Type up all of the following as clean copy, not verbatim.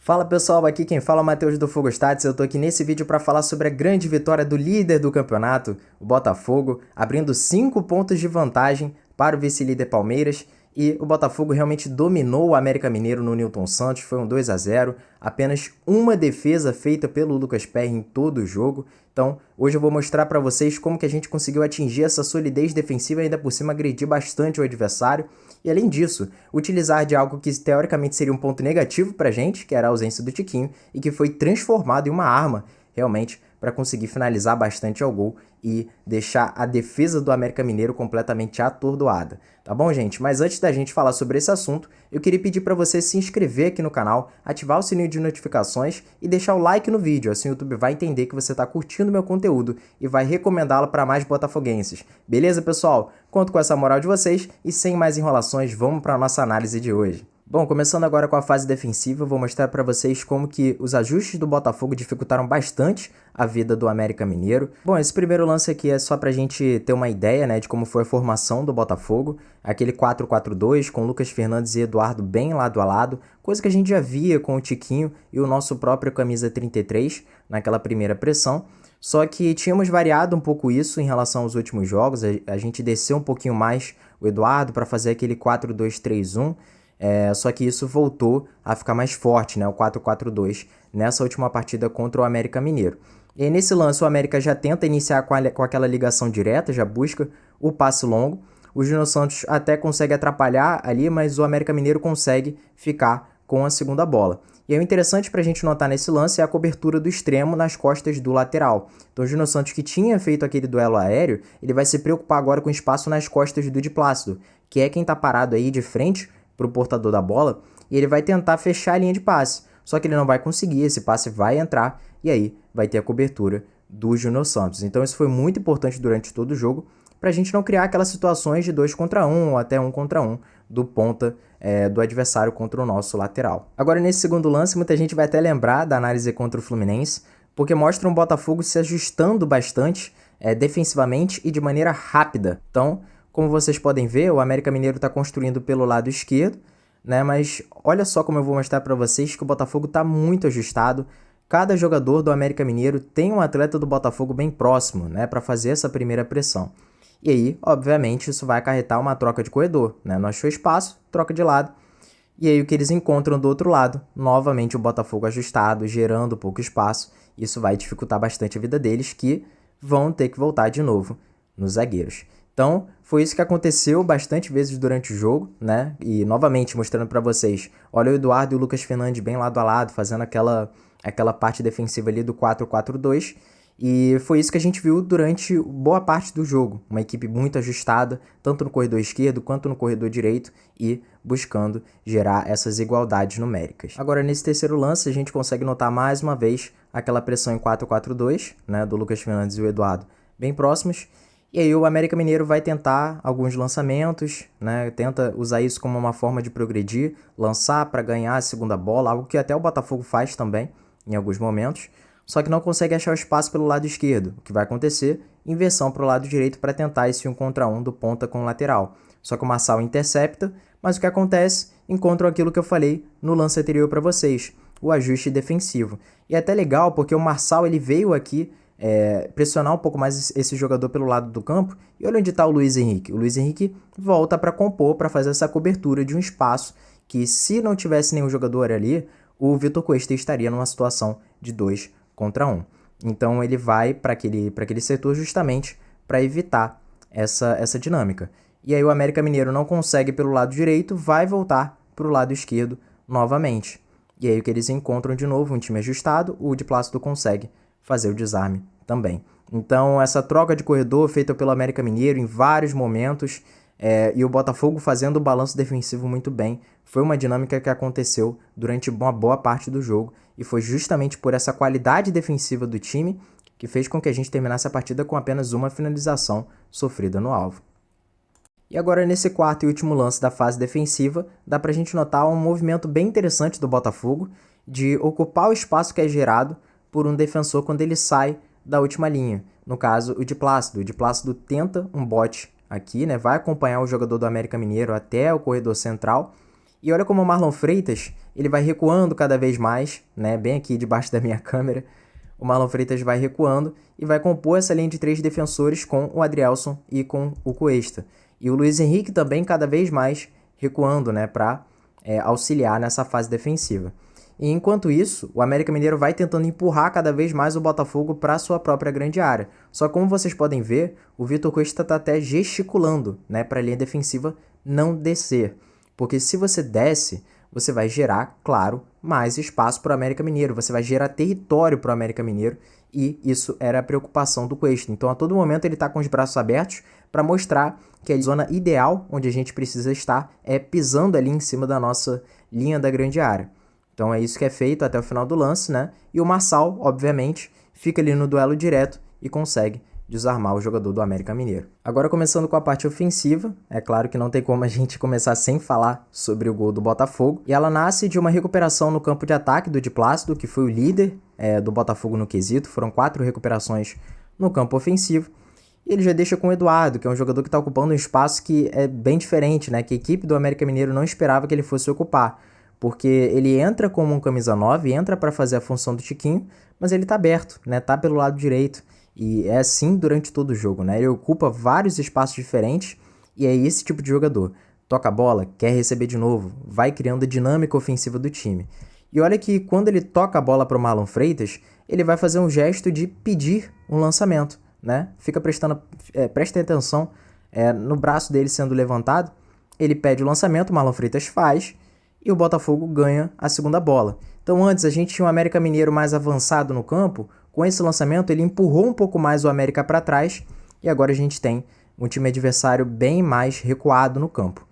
Fala pessoal, aqui quem fala é o Matheus do Fogo Stats. Eu tô aqui nesse vídeo para falar sobre a grande vitória do líder do campeonato, o Botafogo, abrindo 5 pontos de vantagem para o vice-líder Palmeiras. E o Botafogo realmente dominou o América Mineiro no Newton Santos, foi um 2 a 0, apenas uma defesa feita pelo Lucas Perry em todo o jogo. Então, hoje eu vou mostrar para vocês como que a gente conseguiu atingir essa solidez defensiva e ainda por cima agredir bastante o adversário. E além disso, utilizar de algo que teoricamente seria um ponto negativo pra gente, que era a ausência do Tiquinho, e que foi transformado em uma arma, realmente, para conseguir finalizar bastante ao gol e deixar a defesa do América Mineiro completamente atordoada. Tá bom, gente? Mas antes da gente falar sobre esse assunto, eu queria pedir para você se inscrever aqui no canal, ativar o sininho de notificações e deixar o like no vídeo, assim o YouTube vai entender que você está curtindo meu conteúdo e vai recomendá-lo para mais botafoguenses. Beleza, pessoal? Conto com essa moral de vocês e sem mais enrolações, vamos para a nossa análise de hoje. Bom, começando agora com a fase defensiva, eu vou mostrar para vocês como que os ajustes do Botafogo dificultaram bastante a vida do América Mineiro. Bom, esse primeiro lance aqui é só para a gente ter uma ideia, né, de como foi a formação do Botafogo. Aquele 4-4-2 com Lucas Fernandes e Eduardo bem lado a lado, coisa que a gente já via com o Tiquinho e o nosso próprio camisa 33 naquela primeira pressão. Só que tínhamos variado um pouco isso em relação aos últimos jogos, a gente desceu um pouquinho mais o Eduardo para fazer aquele 4-2-3-1, só que isso voltou a ficar mais forte, né, o 4-4-2, nessa última partida contra o América Mineiro. E aí, nesse lance o América já tenta iniciar com aquela ligação direta, já busca o passe longo, o Júnior Santos até consegue atrapalhar ali, mas o América Mineiro consegue ficar com a segunda bola. E aí, o interessante para a gente notar nesse lance é a cobertura do extremo nas costas do lateral. Então o Júnior Santos, que tinha feito aquele duelo aéreo, ele vai se preocupar agora com o espaço nas costas do Di Plácido, que é quem está parado aí de frente para o portador da bola, e ele vai tentar fechar a linha de passe. Só que ele não vai conseguir, esse passe vai entrar, e aí vai ter a cobertura do Júnior Santos. Então isso foi muito importante durante todo o jogo, para a gente não criar aquelas situações de 2 contra 1 ou até 1 contra 1 do ponta do adversário contra o nosso lateral. Agora, nesse segundo lance, muita gente vai até lembrar da análise contra o Fluminense, porque mostra um Botafogo se ajustando bastante defensivamente e de maneira rápida. Então, como vocês podem ver, o América Mineiro está construindo pelo lado esquerdo, né? Mas olha só como eu vou mostrar para vocês que o Botafogo está muito ajustado. Cada jogador do América Mineiro tem um atleta do Botafogo bem próximo, né, para fazer essa primeira pressão. E aí, obviamente, isso vai acarretar uma troca de corredor, né? Não achou espaço, troca de lado. E aí o que eles encontram do outro lado, novamente o Botafogo ajustado, gerando pouco espaço. Isso vai dificultar bastante a vida deles, que vão ter que voltar de novo nos zagueiros. Então, foi isso que aconteceu bastante vezes durante o jogo, né? E novamente mostrando para vocês, olha o Eduardo e o Lucas Fernandes bem lado a lado, fazendo aquela parte defensiva ali do 4-4-2. E foi isso que a gente viu durante boa parte do jogo. Uma equipe muito ajustada, tanto no corredor esquerdo quanto no corredor direito e buscando gerar essas igualdades numéricas. Agora, nesse terceiro lance, a gente consegue notar mais uma vez aquela pressão em 4-4-2, né, do Lucas Fernandes e o Eduardo bem próximos. E aí o América Mineiro vai tentar alguns lançamentos, né? Tenta usar isso como uma forma de progredir, lançar para ganhar a segunda bola, algo que até o Botafogo faz também em alguns momentos, só que não consegue achar o espaço pelo lado esquerdo. O que vai acontecer? Inversão para o lado direito para tentar esse 1 contra 1 do ponta com o lateral. Só que o Marçal intercepta, mas o que acontece? Encontram aquilo que eu falei no lance anterior para vocês, o ajuste defensivo. E é até legal porque o Marçal ele veio aqui pressionar um pouco mais esse jogador pelo lado do campo. E olha onde está o Luiz Henrique. O Luiz Henrique volta para compor, para fazer essa cobertura de um espaço que, se não tivesse nenhum jogador ali, o Vitor Cuesta estaria numa situação de 2 contra 1. Então ele vai para aquele setor justamente para evitar essa dinâmica. E aí o América Mineiro não consegue pelo lado direito, vai voltar para o lado esquerdo novamente. E aí o que eles encontram de novo, um time ajustado, o Di Plácido consegue fazer o desarme também. Então essa troca de corredor feita pelo América Mineiro em vários momentos e o Botafogo fazendo o balanço defensivo muito bem, foi uma dinâmica que aconteceu durante uma boa parte do jogo e foi justamente por essa qualidade defensiva do time que fez com que a gente terminasse a partida com apenas uma finalização sofrida no alvo. E agora nesse quarto e último lance da fase defensiva, dá pra gente notar um movimento bem interessante do Botafogo de ocupar o espaço que é gerado por um defensor quando ele sai da última linha. No caso, o Di Plácido. O Di Plácido tenta um bote aqui, né? Vai acompanhar o jogador do América Mineiro até o corredor central E olha como o Marlon Freitas, ele vai recuando cada vez mais, né, bem aqui debaixo da minha câmera. O Marlon Freitas vai recuando e vai compor essa linha de 3 defensores com o Adrielson e com o Cuesta. E o Luiz Henrique também cada vez mais recuando, né, para auxiliar nessa fase defensiva. E enquanto isso, o América Mineiro vai tentando empurrar cada vez mais o Botafogo para sua própria grande área. Só que como vocês podem ver, o Vitor Cuesta está até gesticulando, né, para a linha defensiva não descer. Porque se você desce, você vai gerar, claro, mais espaço para o América Mineiro, você vai gerar território para o América Mineiro, e isso era a preocupação do Cuesta. Então, a todo momento, ele está com os braços abertos para mostrar que a zona ideal, onde a gente precisa estar, é pisando ali em cima da nossa linha da grande área. Então, é isso que é feito até o final do lance, né? E o Marçal, obviamente, fica ali no duelo direto e consegue desarmar o jogador do América Mineiro. Agora, começando com a parte ofensiva, é claro que não tem como a gente começar sem falar sobre o gol do Botafogo, e ela nasce de uma recuperação no campo de ataque do Di Plácido, que foi o líder do Botafogo no quesito, foram 4 recuperações no campo ofensivo, e ele já deixa com o Eduardo, que é um jogador que está ocupando um espaço que é bem diferente, né, que a equipe do América Mineiro não esperava que ele fosse ocupar, porque ele entra como um camisa 9, entra para fazer a função do Tiquinho, mas ele está aberto, né, tá pelo lado direito. E é assim durante todo o jogo, né? Ele ocupa vários espaços diferentes e é esse tipo de jogador. Toca a bola, quer receber de novo, vai criando a dinâmica ofensiva do time. E olha que quando ele toca a bola para o Marlon Freitas, ele vai fazer um gesto de pedir um lançamento, né? Presta atenção no braço dele sendo levantado, ele pede o lançamento, o Marlon Freitas faz e o Botafogo ganha a segunda bola. Então antes a gente tinha um América Mineiro mais avançado no campo. Com esse lançamento, ele empurrou um pouco mais o América para trás e agora a gente tem um time adversário bem mais recuado no campo.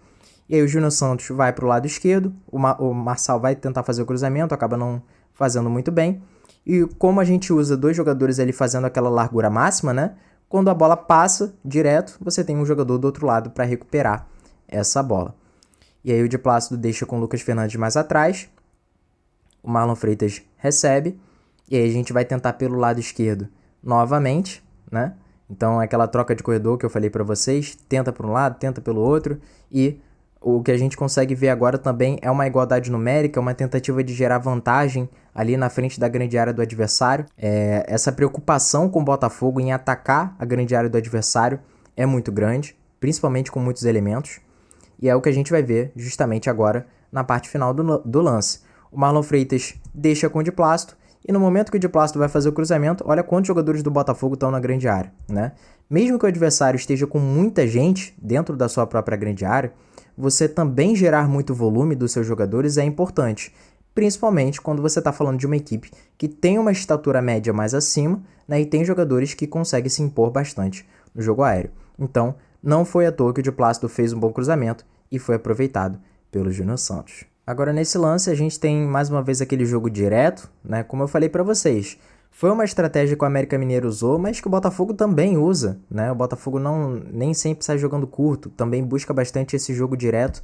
E aí o Júnior Santos vai para o lado esquerdo, o Marçal vai tentar fazer o cruzamento, acaba não fazendo muito bem. E como a gente usa 2 jogadores ali fazendo aquela largura máxima, né? Quando a bola passa direto, você tem um jogador do outro lado para recuperar essa bola. E aí o Di Plácido deixa com o Lucas Fernandes mais atrás, o Marlon Freitas recebe. E aí a gente vai tentar pelo lado esquerdo novamente, né? Então aquela troca de corredor que eu falei para vocês, tenta por um lado, tenta pelo outro, e o que a gente consegue ver agora também é uma igualdade numérica, uma tentativa de gerar vantagem ali na frente da grande área do adversário. Essa preocupação com o Botafogo em atacar a grande área do adversário é muito grande, principalmente com muitos elementos, e é o que a gente vai ver justamente agora na parte final do lance. O Marlon Freitas deixa com o Di Plácido, e no momento que o Di Plácido vai fazer o cruzamento, olha quantos jogadores do Botafogo estão na grande área, né? Mesmo que o adversário esteja com muita gente dentro da sua própria grande área, você também gerar muito volume dos seus jogadores é importante, principalmente quando você está falando de uma equipe que tem uma estatura média mais acima, né, e tem jogadores que conseguem se impor bastante no jogo aéreo. Então, não foi à toa que o Di Plácido fez um bom cruzamento e foi aproveitado pelo Júnior Santos. Agora, nesse lance, a gente tem mais uma vez aquele jogo direto, né? Como eu falei para vocês, foi uma estratégia que o América Mineiro usou, mas que o Botafogo também usa, né? O Botafogo nem sempre sai jogando curto, também busca bastante esse jogo direto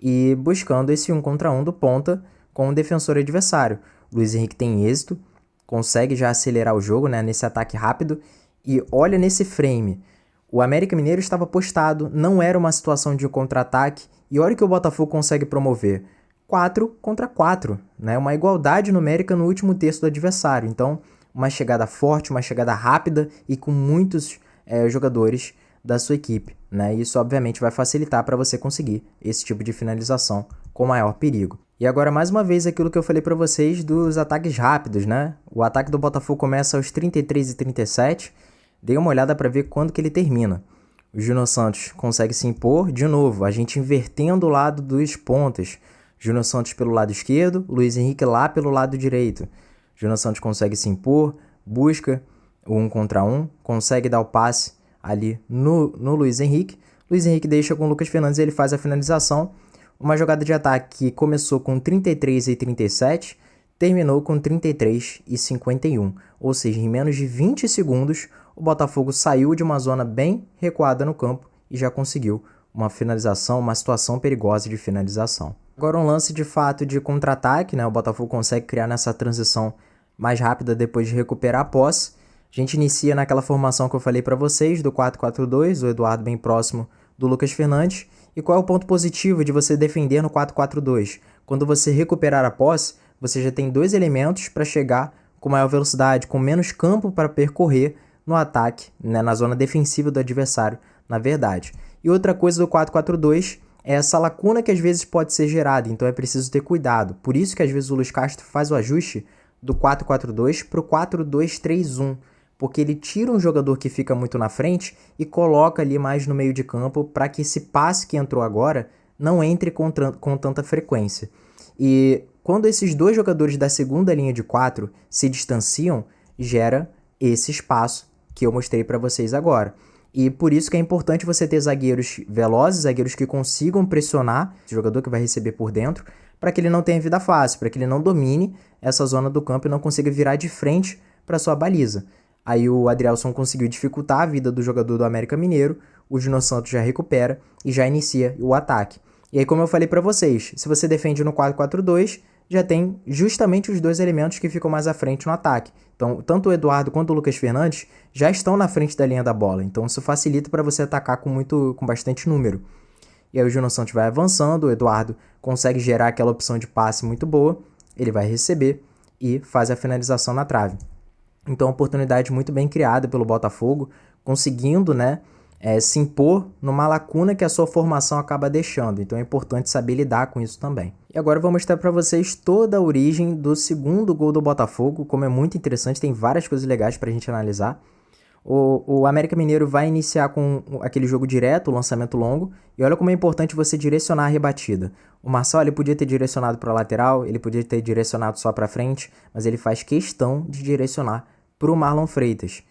e buscando esse 1 contra 1 do ponta com o defensor adversário. O Luiz Henrique tem êxito, consegue já acelerar o jogo, né? Nesse ataque rápido, e olha nesse frame. O América Mineiro estava postado, não era uma situação de contra-ataque, e olha o que o Botafogo consegue promover. 4 contra 4, né? Uma igualdade numérica no último terço do adversário. Então, uma chegada forte, uma chegada rápida e com muitos jogadores da sua equipe, né? Isso, obviamente, vai facilitar para você conseguir esse tipo de finalização com maior perigo. E agora, mais uma vez, aquilo que eu falei para vocês dos ataques rápidos, né? O ataque do Botafogo começa aos 33 e 37. Dei uma olhada para ver quando que ele termina. O Júnior Santos consegue se impor de novo, a gente invertendo o lado dos pontas. Júnior Santos pelo lado esquerdo, Luiz Henrique lá pelo lado direito. Júnior Santos consegue se impor, busca o 1 contra 1, consegue dar o passe ali no Luiz Henrique. Luiz Henrique deixa com o Lucas Fernandes e ele faz a finalização. Uma jogada de ataque que começou com 33 e 37, terminou com 33 e 51. Ou seja, em menos de 20 segundos, o Botafogo saiu de uma zona bem recuada no campo e já conseguiu uma finalização, uma situação perigosa de finalização. Agora um lance de fato de contra-ataque, né? O Botafogo consegue criar nessa transição mais rápida depois de recuperar a posse. A gente inicia naquela formação que eu falei para vocês, do 4-4-2, o Eduardo bem próximo do Lucas Fernandes. E qual é o ponto positivo de você defender no 4-4-2? Quando você recuperar a posse, você já tem dois elementos para chegar com maior velocidade, com menos campo para percorrer no ataque, né, na zona defensiva do adversário, na verdade. E outra coisa do 4-4-2 é essa lacuna que às vezes pode ser gerada, então é preciso ter cuidado. Por isso que às vezes o Luiz Castro faz o ajuste do 4-4-2 para o 4-2-3-1, porque ele tira um jogador que fica muito na frente e coloca ali mais no meio de campo para que esse passe que entrou agora não entre com tanta frequência. E quando esses dois jogadores da segunda linha de 4 se distanciam, gera esse espaço que eu mostrei para vocês agora. E por isso que é importante você ter zagueiros velozes, zagueiros que consigam pressionar esse jogador que vai receber por dentro, para que ele não tenha vida fácil, para que ele não domine essa zona do campo e não consiga virar de frente para sua baliza. Aí o Adrielson conseguiu dificultar a vida do jogador do América Mineiro, o Júnior Santos já recupera e já inicia o ataque. E aí, como eu falei para vocês, se você defende no 4-4-2, já tem justamente os dois elementos que ficam mais à frente no ataque. Então, tanto o Eduardo quanto o Lucas Fernandes já estão na frente da linha da bola. Então, isso facilita para você atacar com bastante número. E aí o Júnior Santos vai avançando, o Eduardo consegue gerar aquela opção de passe muito boa, ele vai receber e faz a finalização na trave. Então, oportunidade muito bem criada pelo Botafogo, conseguindo, se impor numa lacuna que a sua formação acaba deixando. Então, é importante saber lidar com isso também. E agora eu vou mostrar para vocês toda a origem do segundo gol do Botafogo, como é muito interessante, tem várias coisas legais para a gente analisar. O América Mineiro vai iniciar com aquele jogo direto, o lançamento longo, e olha como é importante você direcionar a rebatida. O Marçal ele podia ter direcionado para a lateral, ele podia ter direcionado só para frente, mas ele faz questão de direcionar para o Marlon Freitas.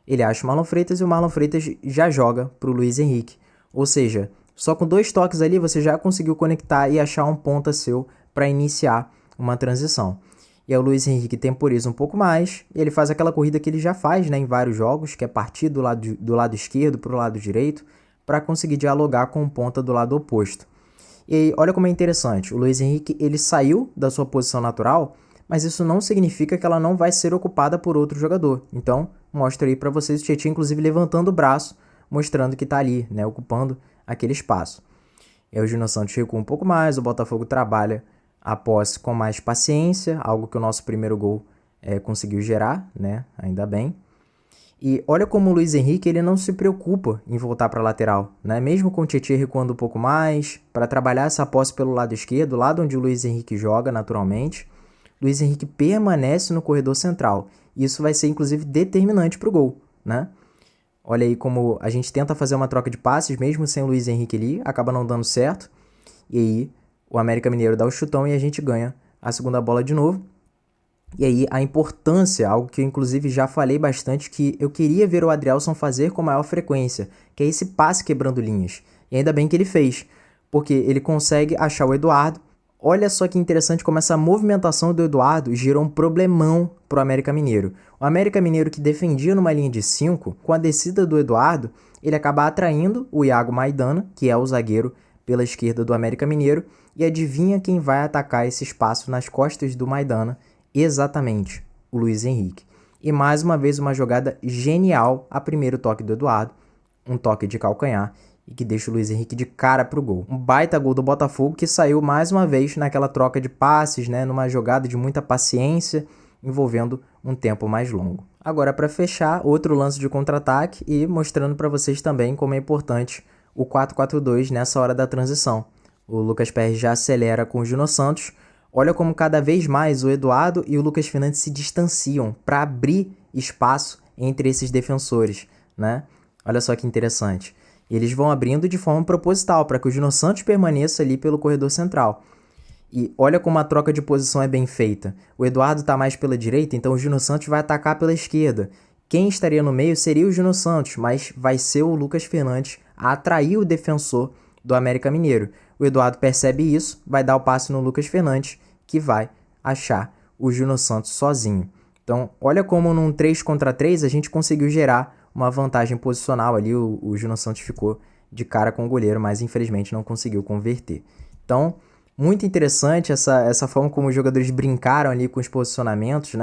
Ele acha o Marlon Freitas e o Marlon Freitas já joga para o Luiz Henrique. Ou seja, só com 2 toques ali você já conseguiu conectar e achar um ponta seu para iniciar uma transição. E aí o Luiz Henrique temporiza um pouco mais, e ele faz aquela corrida que ele já faz em vários jogos, que é partir do lado esquerdo para o lado direito, para conseguir dialogar com o ponta do lado oposto. E aí, olha como é interessante, o Luiz Henrique ele saiu da sua posição natural, mas isso não significa que ela não vai ser ocupada por outro jogador. Então, mostro aí para vocês o Tietchan, inclusive, levantando o braço, mostrando que está ali, ocupando aquele espaço. E aí o Júnior Santos recua um pouco mais, o Botafogo trabalha a posse com mais paciência, algo que o nosso primeiro gol conseguiu gerar, ainda bem. E olha como o Luiz Henrique ele não se preocupa em voltar para a lateral, mesmo com o Tietchan recuando um pouco mais, para trabalhar essa posse pelo lado esquerdo, lado onde o Luiz Henrique joga naturalmente. Luiz Henrique permanece no corredor central. Isso vai ser, inclusive, determinante para o gol, Olha aí como a gente tenta fazer uma troca de passes, mesmo sem o Luiz Henrique ali, acaba não dando certo. E aí o América Mineiro dá o chutão e a gente ganha a segunda bola de novo. E aí a importância, algo que eu inclusive já falei bastante, que eu queria ver o Adrielson fazer com maior frequência, que é esse passe quebrando linhas. E ainda bem que ele fez, porque ele consegue achar o Eduardo. Olha só que interessante como essa movimentação do Eduardo gerou um problemão pro América Mineiro. O América Mineiro que defendia numa linha de 5, com a descida do Eduardo, ele acaba atraindo o Iago Maidana, que é o zagueiro pela esquerda do América Mineiro, e adivinha quem vai atacar esse espaço nas costas do Maidana? Exatamente, o Luiz Henrique. E mais uma vez uma jogada genial a primeiro toque do Eduardo, um toque de calcanhar, e que deixa o Luiz Henrique de cara pro gol. Um baita gol do Botafogo que saiu mais uma vez naquela troca de passes, numa jogada de muita paciência, envolvendo um tempo mais longo. Agora, para fechar, outro lance de contra-ataque e mostrando para vocês também como é importante o 4-4-2 nessa hora da transição. O Lucas Perry já acelera com o Júnior Santos. Olha como cada vez mais o Eduardo e o Lucas Fernandes se distanciam para abrir espaço entre esses defensores, Olha só que interessante. Eles vão abrindo de forma proposital para que o Júnior Santos permaneça ali pelo corredor central. E olha como a troca de posição é bem feita. O Eduardo está mais pela direita, então o Júnior Santos vai atacar pela esquerda. Quem estaria no meio seria o Júnior Santos, mas vai ser o Lucas Fernandes a atrair o defensor do América Mineiro. O Eduardo percebe isso, vai dar o passe no Lucas Fernandes, que vai achar o Júnior Santos sozinho. Então, olha como num 3 contra 3 a gente conseguiu gerar uma vantagem posicional ali. O Júnior Santos ficou de cara com o goleiro, mas infelizmente não conseguiu converter. Então, muito interessante essa forma como os jogadores brincaram ali com os posicionamentos,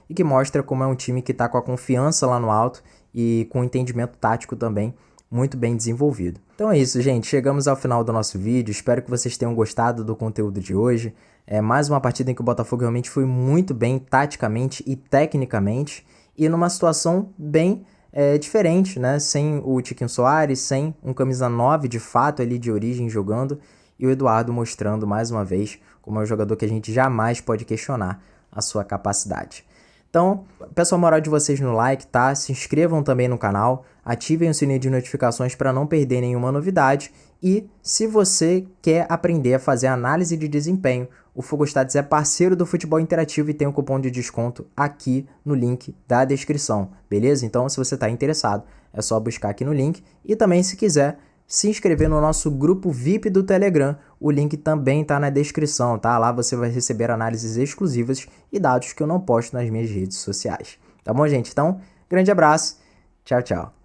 e que mostra como é um time que está com a confiança lá no alto e com o entendimento tático também muito bem desenvolvido. Então é isso, gente. Chegamos ao final do nosso vídeo. Espero que vocês tenham gostado do conteúdo de hoje. É mais uma partida em que o Botafogo realmente foi muito bem taticamente e tecnicamente e numa situação bem diferente, né? Sem o Tiquinho Soares, sem um camisa 9 de fato ali de origem jogando e o Eduardo mostrando mais uma vez como é um jogador que a gente jamais pode questionar a sua capacidade. Então, peço a moral de vocês no like, tá? Se inscrevam também no canal, ativem o sininho de notificações para não perder nenhuma novidade e se você quer aprender a fazer análise de desempenho, o Fogostats é parceiro do Futebol Interativo e tem um cupom de desconto aqui no link da descrição, beleza? Então, se você está interessado, é só buscar aqui no link e também, se quiser, se inscrever no nosso grupo VIP do Telegram, o link também está na descrição, tá? Lá você vai receber análises exclusivas e dados que eu não posto nas minhas redes sociais. Tá bom, gente? Então, grande abraço, tchau, tchau.